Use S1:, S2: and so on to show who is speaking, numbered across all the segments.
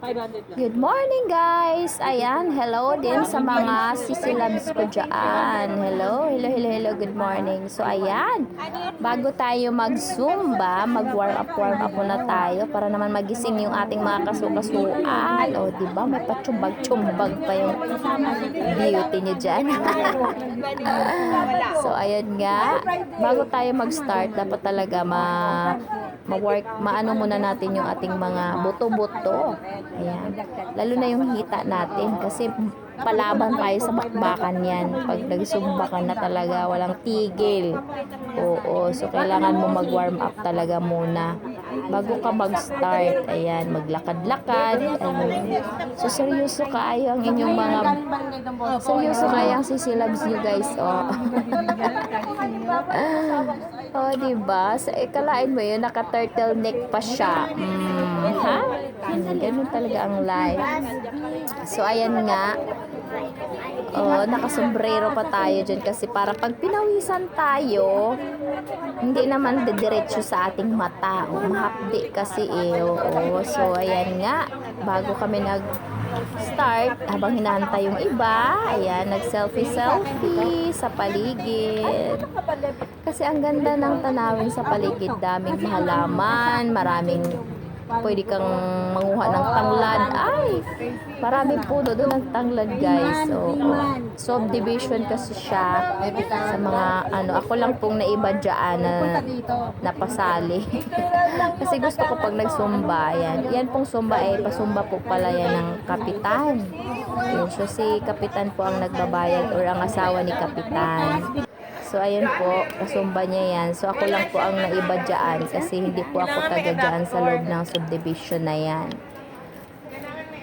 S1: Good morning guys! Ayan, hello din sa mga sisilabs ko dyan. Hello, good morning. So ayan, bago tayo mag-zumba, mag-warm up muna tayo para naman magising yung ating mga kasukasuan. O diba, may pachumbag-chumbag pa yung beauty nyo dyan. So ayan nga, bago tayo mag-start, dapat talaga maano muna natin yung ating mga buto-buto. Ayan. Lalo na yung hita natin kasi palaban tayo sa bakbakan yan. Pag nagsumba ka na talaga, walang tigil. Oo. So, kailangan mo mag-warm up talaga muna. Bago ka mag-start, ayan, maglakad-lakad. Ayan. So, seryoso kayo ang inyong mga... Seryoso kayo ang sisilabs nyo, guys. Oh. Oh, diba? So, kalain mo yun, naka-turtleneck pa siya. Ha? Ganun talaga ang life. So, ayan nga. Oh, nakasombrero pa tayo dyan kasi para pag pinawisan tayo, hindi naman didiretso sa ating mata. O, mahapdi kasi eh. Oo. So, ayan nga. Bago kami nag-start, habang hinahantay yung iba, ayan, nag-selfie sa paligid. Kasi ang ganda ng tanawin sa paligid, daming halaman, maraming pwede kang manguha ng tanglad. Ay, maraming puno doon ng tanglad, guys. So, subdivision kasi siya sa mga ako lang pong naiba dyan na napasali. Kasi gusto ko pag nagsumba, yan pong sumba pasumba po pala yan ng kapitan. So, si kapitan po ang nagbabayad or ang asawa ni kapitan. So, ayan po, kasumba niya yan. So, ako lang po ang naiba dyan kasi hindi po ako taga dyan sa loob ng subdivision na yan.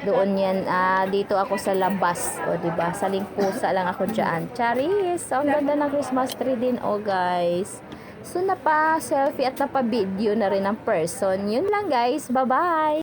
S1: Doon yan, dito ako sa labas. O, diba? Sa Lingpusa lang ako dyan. Charis! So, ang ganda ng Christmas tree din, guys. So, napa-selfie at napa-video na rin ang person. Yun lang, guys. Bye-bye!